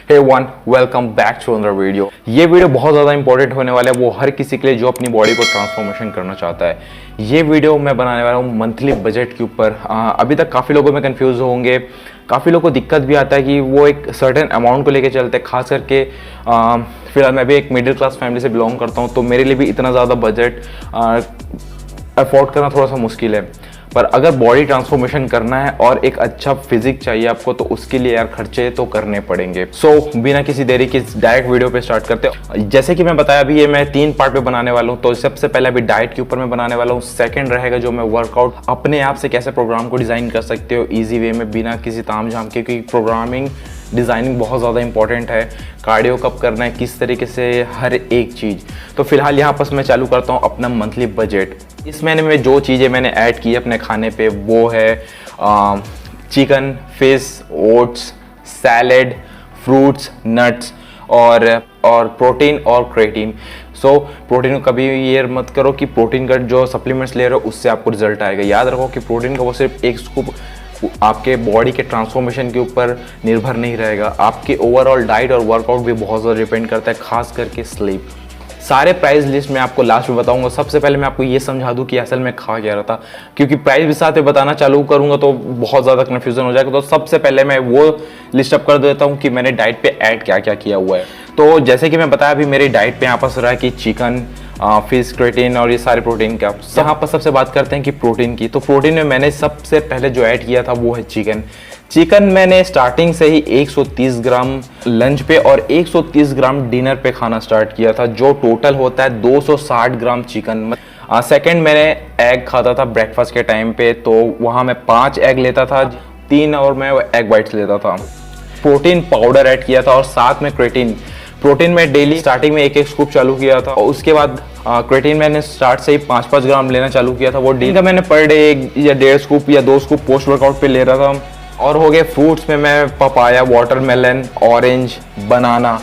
Hey one welcome back to another video. ये video बहुत ज़्यादा इंपॉर्टेंट होने वाला है वो हर किसी के लिए जो अपनी बॉडी को ट्रांसफॉर्मेशन करना चाहता है। ये वीडियो मैं बनाने वाला हूँ मंथली बजट के ऊपर। अभी तक काफ़ी लोगों में कंफ्यूज होंगे, काफ़ी लोगों को दिक्कत भी आता है कि वो एक सर्टेन अमाउंट को लेके चलते हैं। खास करके फिलहाल मैं भी एक मिडिल क्लास फैमिली से बिलोंग करता हूँ, तो मेरे लिए भी इतना ज़्यादा बजट अफोर्ड करना थोड़ा सा मुश्किल है। पर अगर बॉडी ट्रांसफॉर्मेशन करना है और एक अच्छा फिजिक चाहिए आपको, तो उसके लिए यार खर्चे तो करने पड़ेंगे। बिना किसी देरी के डायरेक्ट वीडियो पे स्टार्ट करते हैं। जैसे कि मैं बताया अभी ये मैं 3 पार्ट पे बनाने वाला हूँ। तो सबसे पहले अभी डाइट के ऊपर मैं बनाने वाला हूँ। सेकंड रहेगा जो मैं वर्कआउट अपने आप से कैसे प्रोग्राम को डिज़ाइन कर सकते हो ईजी वे में बिना किसी ताम झाम के, क्योंकि प्रोग्रामिंग डिज़ाइनिंग बहुत ज़्यादा इंपॉर्टेंट है। कार्डियो कब करना है, किस तरीके से, हर एक चीज़। तो फिलहाल यहाँ पर मैं चालू करता हूँ अपना मंथली बजट। इस महीने में जो चीज़ें मैंने ऐड की अपने खाने पे वो है chicken, fish, oats, salad, fruits, nuts और प्रोटीन और क्रेटीन। प्रोटीन को कभी ये मत करो कि प्रोटीन का जो सप्लीमेंट्स ले रहे हो उससे आपको रिजल्ट आएगा। याद रखो कि प्रोटीन का वो सिर्फ एक स्कूप आपके बॉडी के ट्रांसफॉर्मेशन के ऊपर निर्भर नहीं रहेगा, आपके ओवरऑल डाइट और वर्कआउट भी बहुत ज़्यादा डिपेंड करता है, खास करके स्लीप। सारे प्राइस लिस्ट मैं आपको लास्ट में बताऊंगा। सबसे पहले मैं आपको ये समझा दूं कि असल में खा क्या रहा था, क्योंकि प्राइस भी साथ में बताना चालू करूंगा तो बहुत ज़्यादा कन्फ्यूजन हो जाएगा। तो सबसे पहले मैं वो लिस्ट अप कर देता हूँ कि मैंने डाइट पे ऐड क्या क्या किया हुआ है। तो जैसे कि मैं बताया अभी मेरी डाइट पे यहाँ पर रहा है कि चिकन, फिश, क्रेटीन और ये सारे प्रोटीन का। यहाँ पर सबसे बात करते हैं कि प्रोटीन की। तो प्रोटीन में मैंने सबसे पहले जो ऐड किया था वो है चिकन मैंने स्टार्टिंग से ही 130 ग्राम लंच पे और 130 ग्राम डिनर पे खाना स्टार्ट किया था, जो टोटल होता है 260 ग्राम चिकन। सेकंड मैंने एग खाता था ब्रेकफास्ट के टाइम पे, तो वहाँ मैं 5 एग लेता था, 3 और मैं एग वाइट्स लेता था। प्रोटीन पाउडर ऐड किया था और साथ में प्रोटीन में डेली स्टार्टिंग में एक स्कूप चालू किया था, और उसके बाद क्रेटीन मैंने स्टार्ट से ही 5-5 ग्राम लेना चालू किया था। वो डेली का मैंने पर डे 1 या 1.5 स्कूप या 2 स्कूप पोस्ट वर्कआउट पे ले रहा था। और हो गए फ्रूट्स में मैं पपाया, वाटरमेलन, ऑरेंज, बनाना,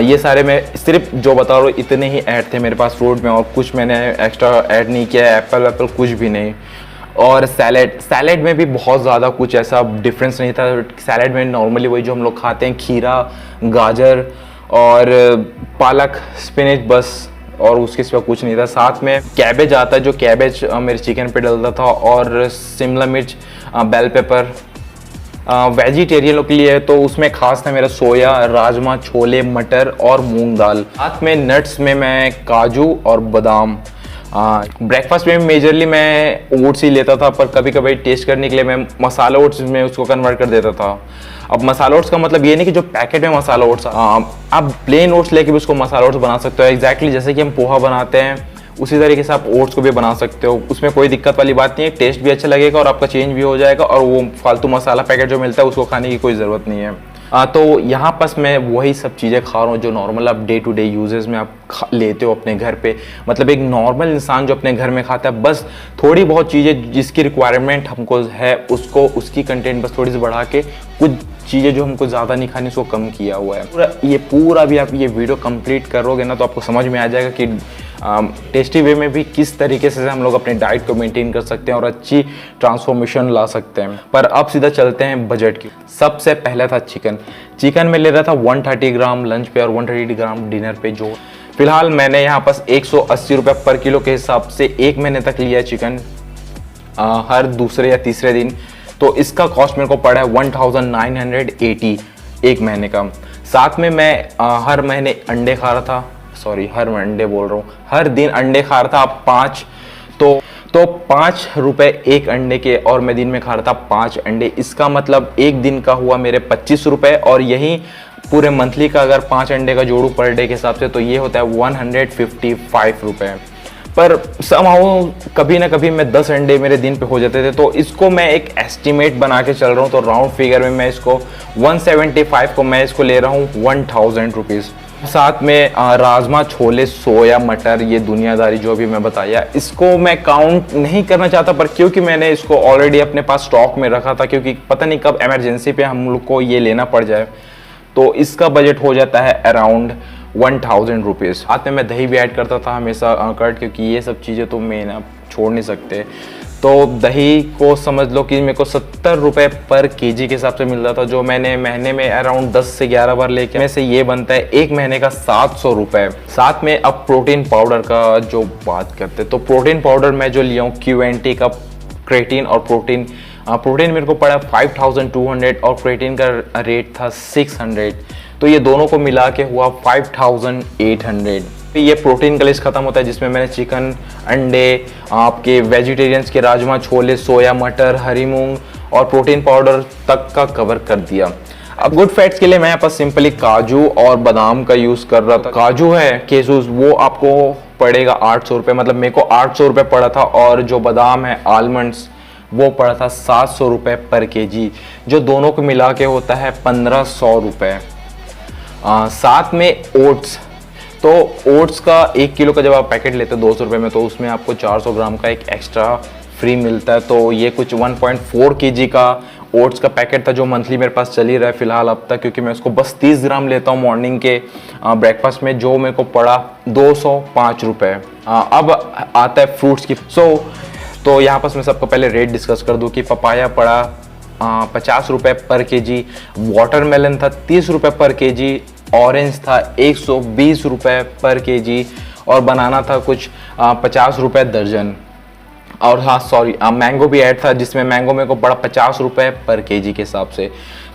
ये सारे मैं सिर्फ जो बता रहा हूँ इतने ही ऐड थे मेरे पास फ्रूट में, और कुछ मैंने एक्स्ट्रा ऐड नहीं किया है, एप्पल कुछ भी नहीं। और सैलेड में भी बहुत ज़्यादा कुछ ऐसा डिफरेंस नहीं था। सैलेड में नॉर्मली वही जो हम लोग खाते हैं, खीरा, गाजर और पालक, स्पिनच बस, और उसके सिवा कुछ नहीं था। साथ में कैबेज आता है, जो कैबेज मेरे चिकन पे डलता था, और शिमला मिर्च, बेल पेपर। वेजिटेरियनों के लिए तो उसमें खास था मेरा सोया, राजमा, छोले, मटर और मूंग दाल। साथ में नट्स में मैं काजू और बादाम। ब्रेकफास्ट में मेजरली मैं ओट्स ही लेता था, पर कभी कभी टेस्ट करने के लिए मैं मसाला ओट्स में उसको कन्वर्ट कर देता था। अब मसाला ओट्स का मतलब ये नहीं कि जो पैकेट में मसाला ओट्स, आप प्लेन ओट्स लेके भी उसको मसाला ओट्स बना सकते हो। एग्जैक्टली जैसे कि हम पोहा बनाते हैं उसी तरीके से आप ओट्स को भी बना सकते हो। उसमें कोई दिक्कत वाली बात नहीं है, टेस्ट भी अच्छा लगेगा और आपका चेंज भी हो जाएगा, और वो फालतू मसाला पैकेट जो मिलता है उसको खाने की कोई ज़रूरत नहीं है। तो यहाँ पर मैं वही सब चीज़ें खा रहा हूँ जो नॉर्मल आप डे टू डे यूजेस में आप लेते हो अपने घर पे। मतलब एक नॉर्मल इंसान जो अपने घर में खाता है, बस थोड़ी बहुत चीज़ें जिसकी रिक्वायरमेंट हमको है उसको, उसकी कंटेंट बस थोड़ी सी बढ़ा के, कुछ चीज़ें जो हमको ज़्यादा नहीं खानी उसको कम किया हुआ है। पूरा भी आप ये वीडियो कंप्लीट करोगे ना तो आपको समझ में आ जाएगा कि टेस्टी वे में भी किस तरीके से हम लोग अपने डाइट को मेंटेन कर सकते हैं और अच्छी ट्रांसफॉर्मेशन ला सकते हैं। पर अब सीधा चलते हैं बजट की। सबसे पहला था चिकन में ले रहा था 130 ग्राम लंच पे और 130 ग्राम डिनर पे, जो फिलहाल मैंने यहाँ पास 180 रुपये पर किलो के हिसाब से 1 महीने तक लिया चिकन, हर दूसरे या तीसरे दिन। तो इसका कॉस्ट मेरे को पड़ा है 1980 एक महीने का। साथ में मैं हर महीने अंडे खा रहा था, हर दिन अंडे खा रहा था 5, तो 5 रुपए एक अंडे के, और मैं दिन में खा रहा था 5 अंडे। इसका मतलब एक दिन का हुआ मेरे 25 रुपए, और यही पूरे मंथली का अगर 5 अंडे का जोड़ू पर डे के हिसाब से तो ये होता है 155 रुपए। पर समहाउ कभी ना कभी मैं 10 अंडे मेरे दिन पे हो जाते थे, तो इसको मैं एक एस्टिमेट बना के चल रहा हूँ। तो राउंड फिगर में मैं इसको 175 को मैं इसको ले रहा हूँ 1000 रुपीज़। साथ में राजमा, छोले, सोया, मटर, ये दुनियादारी जो भी मैं बताया, इसको मैं काउंट नहीं करना चाहता, पर क्योंकि मैंने इसको ऑलरेडी अपने पास स्टॉक में रखा था, क्योंकि पता नहीं कब इमरजेंसी पे हम लोग को ये लेना पड़ जाए, तो इसका बजट हो जाता है अराउंड 1000 रुपीज़। साथ में मैं दही भी ऐड करता था हमेशा, कर्ड, क्योंकि ये सब चीज़ें तो मैं ना छोड़ नहीं सकते। तो दही को समझ लो कि मेरे को 70 रुपये पर केजी के हिसाब से मिल रहा था, जो मैंने महीने में अराउंड 10 से 11 बार लेके में से ये बनता है एक महीने का 700 रुपये। साथ में अब प्रोटीन पाउडर का जो बात करते हैं, तो प्रोटीन पाउडर मैं जो लिया हूँ Q&T का क्रेटीन और प्रोटीन मेरे को पड़ा 5200 और क्रेटीन का रेट था 600, तो ये दोनों को मिला के हुआ 5800। ये प्रोटीन का लिस्ट खत्म होता है जिसमें मैंने चिकन, अंडे, आपके वेजिटेरियंस के राजमा, छोले, सोया, मटर, हरी मूंग और प्रोटीन पाउडर तक का कवर कर दिया। अब गुड फैट्स के लिए मैं यहाँ पर सिंपली काजू और बादाम का यूज़ कर रहा था। काजू है केसूस, वो आपको पड़ेगा 800 रुपये, मतलब मेरे को 800 रुपये पड़ा था, और जो बादाम है आलमंड्स वो पड़ा था 700 रुपये पर केजी, जो दोनों को मिला के होता है 1500 रुपये। साथ में ओट्स, तो ओट्स का 1 किलो का जब आप पैकेट लेते हो 200 रुपये में, तो उसमें आपको 400 ग्राम का एक एक्स्ट्रा फ्री मिलता है। तो ये कुछ 1.4 केजी का ओट्स का पैकेट था जो मंथली मेरे पास चल ही रहा है फिलहाल अब तक, क्योंकि मैं उसको बस 30 ग्राम लेता हूँ मॉर्निंग के ब्रेकफास्ट में, जो मेरे को पड़ा 205 रुपये। अब आता है फ्रूट्स की। तो यहाँ पर मैं सबको पहले रेट डिस्कस कर दूँ कि पपाया पड़ा 50 रुपये पर केजी, वाटरमेलन था 30 रुपये पर केजी, ऑरेंज था 120 रुपये पर केजी, और बनाना था कुछ 50 रुपये दर्जन। और हाँ सॉरी, मैंगो भी ऐड था जिसमें मैंगो मेरे को पड़ा 50 रुपये पर केजी के हिसाब से।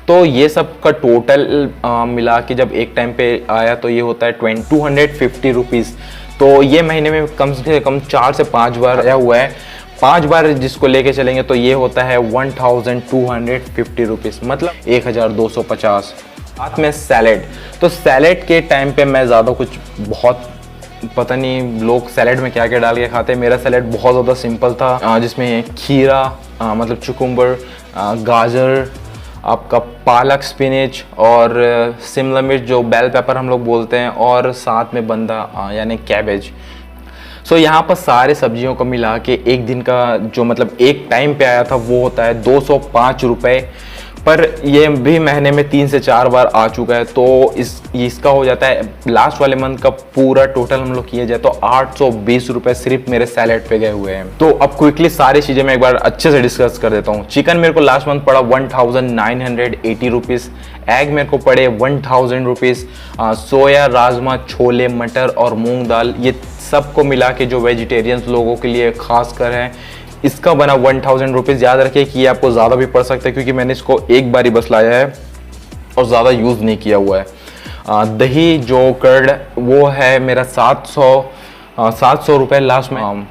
तो ये सब का टोटल मिला के जब एक टाइम पे आया तो ये होता है 250 रुपीज़। तो ये महीने में कम से कम 4 से 5 बार आया हुआ है। 5 बार जिसको लेके चलेंगे तो ये होता है 1250 रुपीज़, मतलब 1250। साथ में सैलेड, तो सैलेड के टाइम पे मैं ज़्यादा कुछ बहुत पता नहीं लोग सैलेड में क्या क्या डाल के खाते हैं, मेरा सैलेड बहुत ज़्यादा सिंपल था, जिसमें खीरा मतलब चुकुम्बर, गाजर, आपका पालक, स्पिनच और शिमला मिर्च जो बेल पेपर हम लोग बोलते हैं, और साथ में बंदा यानी कैबेज। सो यहाँ पर सारे सब्जियों को मिला के एक दिन का जो मतलब एक टाइम पे आया था वो होता है 205 रुपये, पर ये भी महीने में 3 से 4 बार आ चुका है। तो इसका हो जाता है लास्ट वाले मंथ का पूरा टोटल हम लोग किया जाए तो 820 रुपये सिर्फ मेरे सैलेड पे गए हुए हैं। तो अब क्विकली सारी चीज़ें मैं एक बार अच्छे से डिस्कस कर देता हूँ। चिकन मेरे को लास्ट मंथ पड़ा 1980 रुपीज़, एग मेरे को पड़े 1000 रुपीज़, सोया, राजमा, छोले, मटर और मूंग दाल, ये सबको मिला के जो वेजिटेरियंस लोगों के लिए खास कर है इसका बना 1000 रुपीज़। याद रखिए कि ये आपको ज़्यादा भी पड़ सकता है क्योंकि मैंने इसको एक बार ही बस लाया है और ज़्यादा यूज़ नहीं किया हुआ है। दही जो कर्ड वो है मेरा 700 रुपये लास्ट में।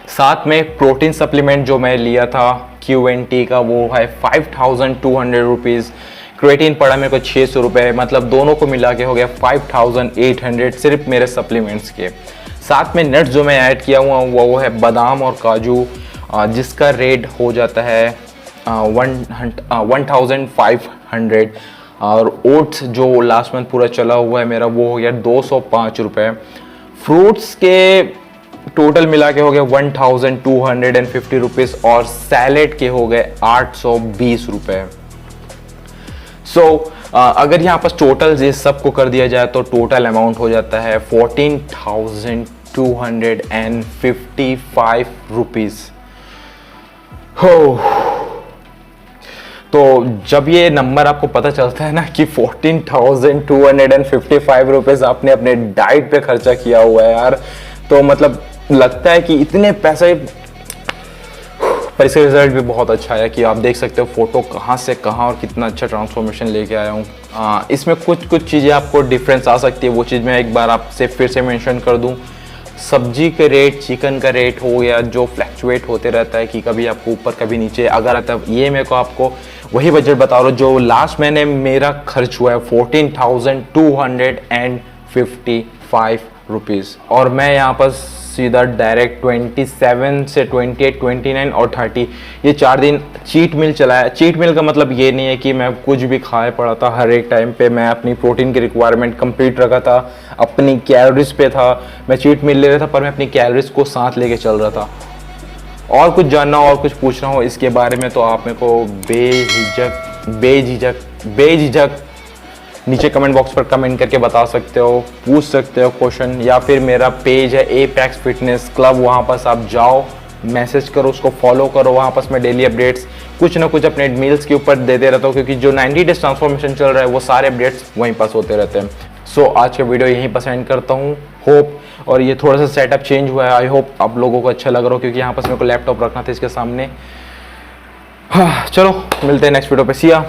साथ में प्रोटीन सप्लीमेंट जो मैं लिया था Q&T का वो है 5200 रुपीज़। क्रेटीन पड़ा मेरे को 600 रुपये, मतलब दोनों को मिला के हो गया 5800 सिर्फ मेरे सप्लीमेंट्स के। साथ में नट्स जो मैं ऐड किया हुआ वो है बादाम और काजू, जिसका रेट हो जाता है 1500, और ओट्स जो लास्ट मंथ पूरा चला हुआ है मेरा वो हो गया 205 रुपये। फ्रूट्स के टोटल मिला के हो गया 1250 रुपीज़, और सैलेड के हो गए 820 रुपये। अगर यहाँ पर टोटल ये सबको कर दिया जाए तो टोटल अमाउंट हो जाता है 14,255 रुपीज़। हो, तो जब ये नंबर आपको पता चलता है ना कि 14,255 रुपीज़ आपने अपने डाइट पे खर्चा किया हुआ है यार, तो मतलब लगता है कि इतने पैसे, पर इसका रिजल्ट भी बहुत अच्छा आया कि आप देख सकते हो फोटो कहाँ से कहाँ और कितना अच्छा ट्रांसफॉर्मेशन लेके आया हूँ। इसमें कुछ चीज़ें आपको डिफरेंस आ सकती है, वो चीज़ मैं एक बार आपसे फिर से मेंशन कर दूँ। सब्जी के रेट, चिकन का रेट हो गया जो फ्लैक्चुएट होते रहता है कि कभी आपको ऊपर कभी नीचे अगर आता है, ये मेरे को आपको वही बजट बता रहा हूँ जो लास्ट महीने मेरा खर्च हुआ है 14,255 रुपीज़। और मैं यहाँ पर सीधा डायरेक्ट 27 से 28, 29 और 30 ये 4 दिन चीट मील चलाया। चीट मील का मतलब ये नहीं है कि मैं कुछ भी खाए पड़ा था, हर एक टाइम पे मैं अपनी प्रोटीन की रिक्वायरमेंट कंप्लीट रखा था, अपनी कैलोरीज पे था, मैं चीट मील ले रहा था पर मैं अपनी कैलोरीज को साथ लेके चल रहा था। और कुछ जानना और कुछ पूछना हो इसके बारे में तो आप मेरे को बेझिझक नीचे कमेंट बॉक्स पर कमेंट करके बता सकते हो, पूछ सकते हो क्वेश्चन, या फिर मेरा पेज है एपेक्स फिटनेस क्लब, वहाँ पर आप जाओ मैसेज करो, उसको फॉलो करो। वहाँ पास मैं डेली अपडेट्स कुछ ना कुछ अपने मेल्स के ऊपर देते रहता हूँ, क्योंकि जो 90 डेज ट्रांसफॉर्मेशन चल रहा है वो सारे अपडेट्स वहीं पास होते रहते हैं। सो आज का वीडियो यहीं पर एंड करता हूँ। होप, और ये थोड़ा सा सेटअप चेंज हुआ है, आई होप आप लोगों को अच्छा लग रहा हो, क्योंकि यहाँ पास मेरे को लैपटॉप रखना था इसके सामने। हाँ चलो मिलते हैं नेक्स्ट वीडियो पे, सिया।